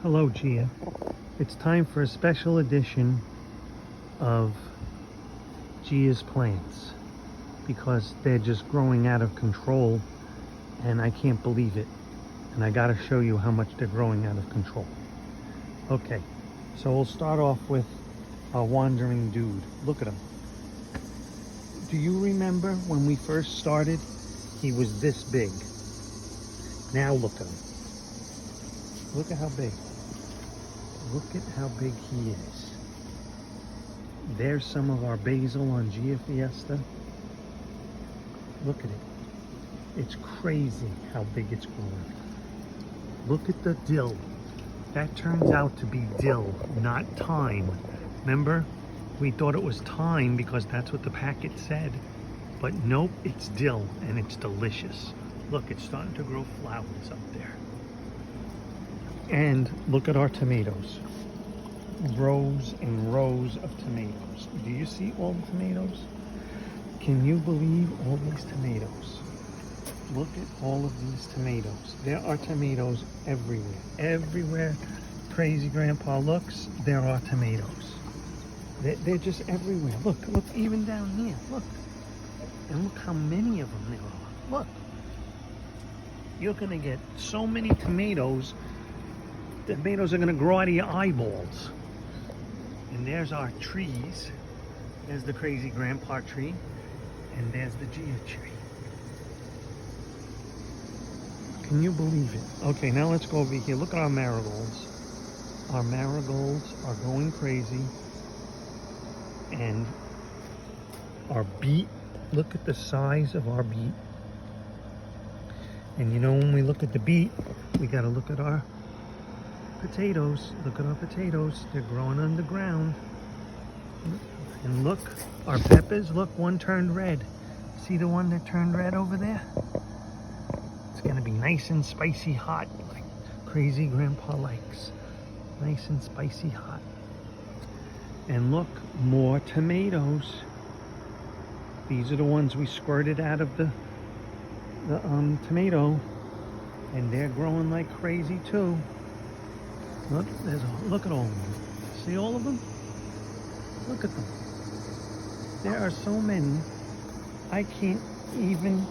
Hello, Gia. It's time for a special edition of Gia's plants because they're just growing out of control and I can't believe it. And I gotta show you how much they're growing out of control. Okay, so we'll start off with our wandering dude. Look at him. Do you remember when we first started? He was this big. Now look at him. Look at how big. Look at how big he is. There's some of our basil on Gia Fiesta. Look at it. It's crazy how big it's growing. Look at the dill. That turns out to be dill, not thyme. Remember? We thought it was thyme because that's what the packet said. But nope, it's dill and it's delicious. Look, it's starting to grow flowers up there. And look at our tomatoes. Rows and rows of tomatoes. Do you see all the tomatoes? Can you believe all these tomatoes? Look at all of these tomatoes. There are tomatoes everywhere. Everywhere Crazy Grandpa looks, there are tomatoes. They're just everywhere. Look, even down here. Look. And look how many of them there are. Look. You're going to get so many tomatoes. The tomatoes are going to grow out of your eyeballs. And there's our trees. There's the Crazy Grandpa tree. And there's the Gia tree. Can you believe it? Okay, now let's go over here. Look at our marigolds. Our marigolds are going crazy. And our beet, look at the size of our beet. And you know, when we look at the beet, we got to look at our potatoes. Look at our potatoes. They're growing underground. And look, our peppers, look, one turned red. See the one that turned red over there? It's going to be nice and spicy hot, like Crazy Grandpa likes. Nice and spicy hot. And look, more tomatoes. These are the ones we squirted out of the tomato. And they're growing like crazy too. Look, look at all of them. See all of them? Look at them. There are so many. I can't even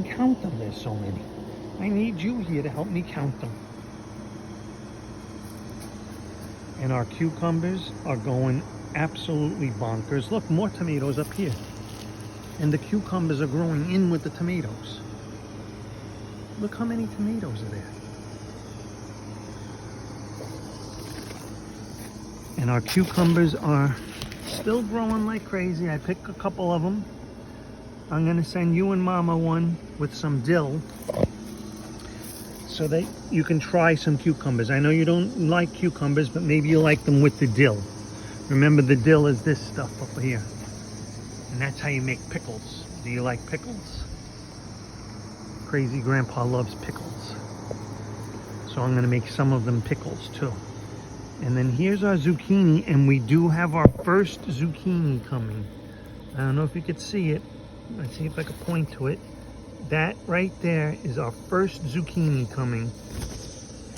count them. There's so many. I need you here to help me count them. And our cucumbers are going absolutely bonkers. Look, more tomatoes up here. And the cucumbers are growing in with the tomatoes. Look how many tomatoes are there. And our cucumbers are still growing like crazy. I picked a couple of them. I'm gonna send you and Mama one with some dill so that you can try some cucumbers. I know you don't like cucumbers, but maybe you like them with the dill. Remember, the dill is this stuff up here. And that's how you make pickles. Do you like pickles? Crazy Grandpa loves pickles. So I'm gonna make some of them pickles too. And then here's our zucchini, and we do have our first zucchini coming. I don't know if you could see it. Let's see if I can point to it. That right there is our first zucchini coming.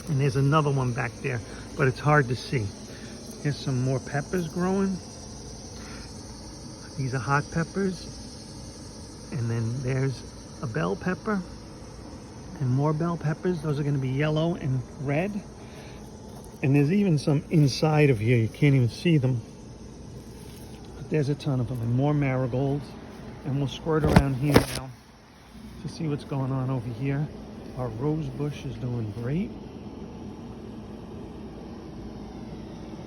And there's another one back there, but it's hard to see. Here's some more peppers growing. These are hot peppers. And then there's a bell pepper and more bell peppers. Those are going to be yellow and red. And there's even some inside of here. You can't even see them. But there's a ton of them. And more marigolds. And we'll squirt around here now to see what's going on over here. Our rose bush is doing great.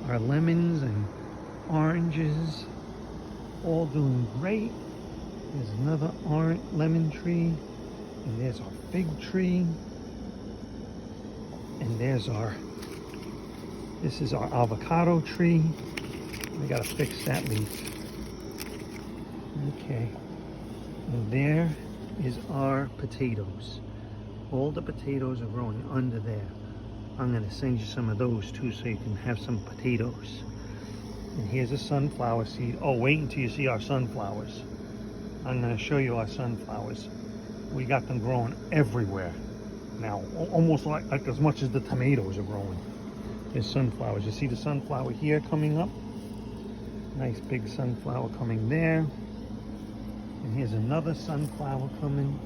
Our lemons and oranges all doing great. There's another orange lemon tree. And there's our fig tree. And there's this is our avocado tree. I gotta fix that leaf. Okay. And there is our potatoes. All the potatoes are growing under there. I'm gonna send you some of those too so you can have some potatoes. And here's a sunflower seed. Oh, wait until you see our sunflowers. I'm gonna show you our sunflowers. We got them growing everywhere. now, almost like as much as the tomatoes are growing. There's sunflowers. You see the sunflower here coming up? Nice big sunflower coming there. And here's another sunflower coming.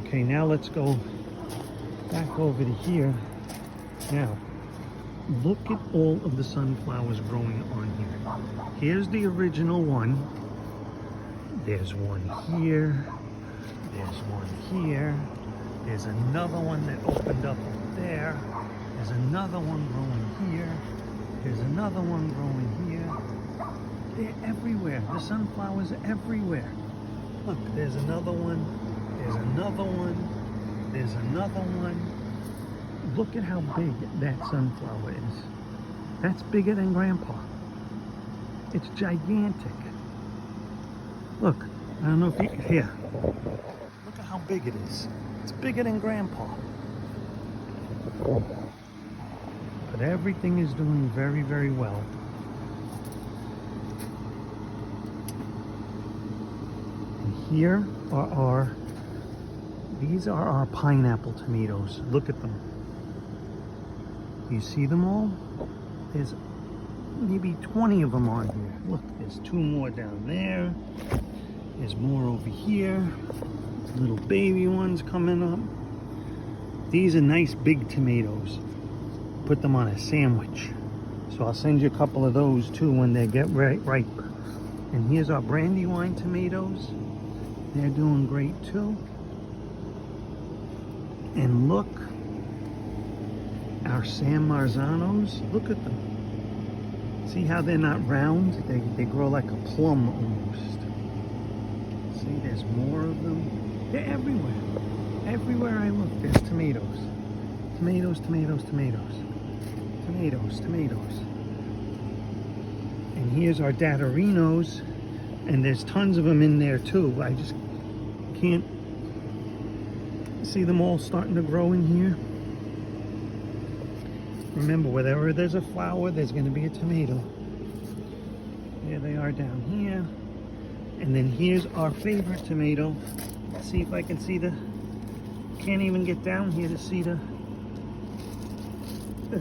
Okay, now let's go back over to here. Now, look at all of the sunflowers growing on here. Here's the original one. There's one here. There's one here. There's another one that opened up there. There's another one growing here. There's another one growing here. They're everywhere. The sunflowers are everywhere. Look, there's another one. There's another one. There's another one. Look at how big that sunflower is. That's bigger than Grandpa. It's gigantic. Look, I don't know if you can hear. Look at how big it is. It's bigger than Grandpa. But everything is doing very, very well. And here are these are our pineapple tomatoes. Look at them. You see them all? There's maybe 20 of them on here. Look, there's 2 more down there. There's more over here. Little baby ones coming up. These are nice big tomatoes. Put them on a sandwich. So I'll send you a couple of those too when they get ripe. And here's our Brandywine tomatoes. They're doing great too. And look, our San Marzanos, look at them. See how they're not round? They grow like a plum almost. See, there's more of them. They're everywhere. Everywhere I look, there's tomatoes. Tomatoes, tomatoes, tomatoes. Tomatoes, tomatoes. And here's our Datorinos. And there's tons of them in there too. I just can't see them all starting to grow in here. Remember, wherever there's a flower, there's going to be a tomato. Here they are down here. And then here's our favorite tomato. Let's see if I can see the... Can't even get down here to see the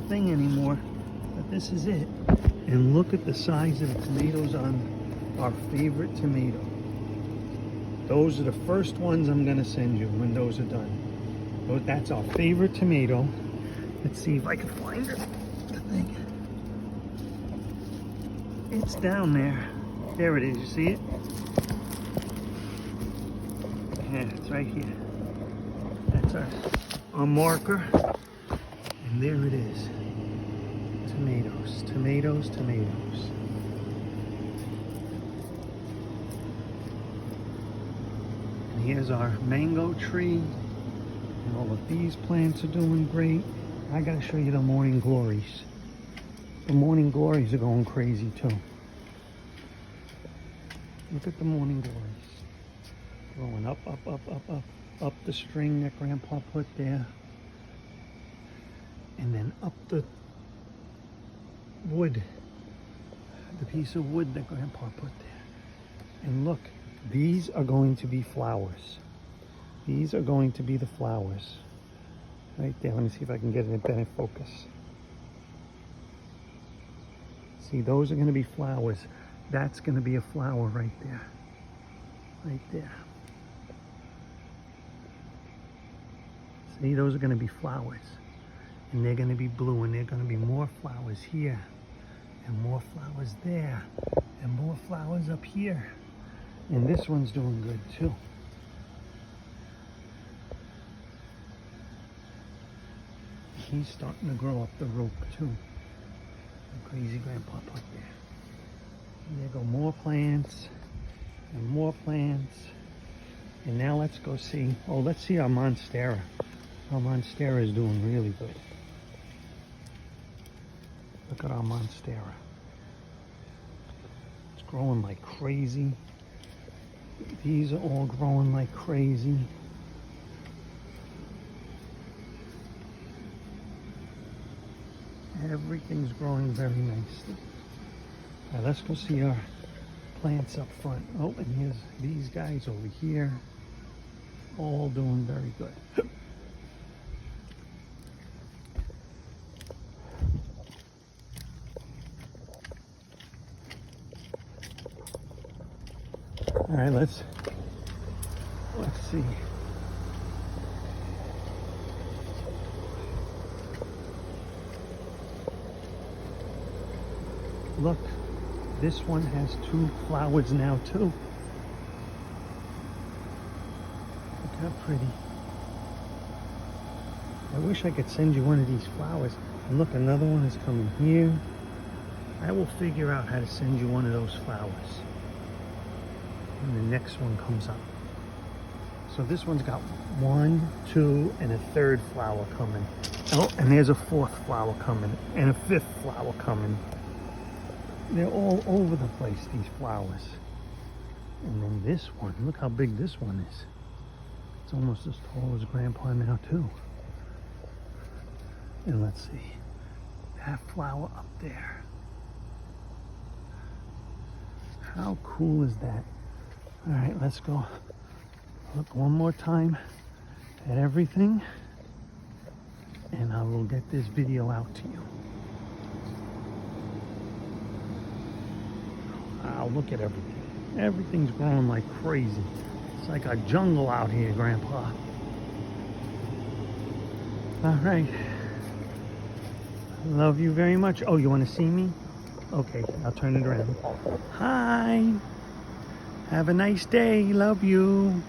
thing anymore. But this is it. And look at the size of the tomatoes on our favorite tomato. Those are the first ones I'm going to send you when those are done. That's our favorite tomato. Let's see if I can find it. The thing. It's down there. There it is. You see it? Yeah, it's right here. That's our marker. And there it is. Tomatoes, tomatoes, tomatoes. And here's our mango tree. And all of these plants are doing great. I gotta show you the morning glories. The morning glories are going crazy too. Look at the morning glories. Growing up, up, up, up, up, up the string that Grandpa put there. And then up the wood, the piece of wood that Grandpa put there. And look, these are going to be flowers. These are going to be the flowers. Right there, let me see if I can get it in better focus. See, those are going to be flowers. That's going to be a flower right there. Right there. See, those are going to be flowers. And they're going to be blue, and they're going to be more flowers here. And more flowers there. And more flowers up here. And this one's doing good too. He's starting to grow up the rope too. The crazy Grandpa put there. And there go more plants. And more plants. And now let's go see. Oh, let's see our Monstera. Our Monstera is doing really good. Look at our Monstera. It's growing like crazy. These are all growing like crazy. Everything's growing very nicely. Now let's go see our plants up front. Oh, and here's these guys over here. all doing very good. All right, let's see. Look, this one has 2 flowers now too. Look how pretty. I wish I could send you one of these flowers. And look, another one is coming here. I will figure out how to send you one of those flowers when the next one comes up. So this one's got 1, 2, and a 3rd flower coming. Oh, and there's a 4th flower coming, and a 5th flower coming. They're all over the place, these flowers. And then this one, look how big this one is. It's almost as tall as Grandpa now too. And let's see, that flower up there. How cool is that? All right, let's go look one more time at everything, and I will get this video out to you. Wow, look at everything. Everything's growing like crazy. It's like a jungle out here, Grandpa. All right. Love you very much. Oh, you want to see me? Okay, I'll turn it around. Hi. Have a nice day. Love you.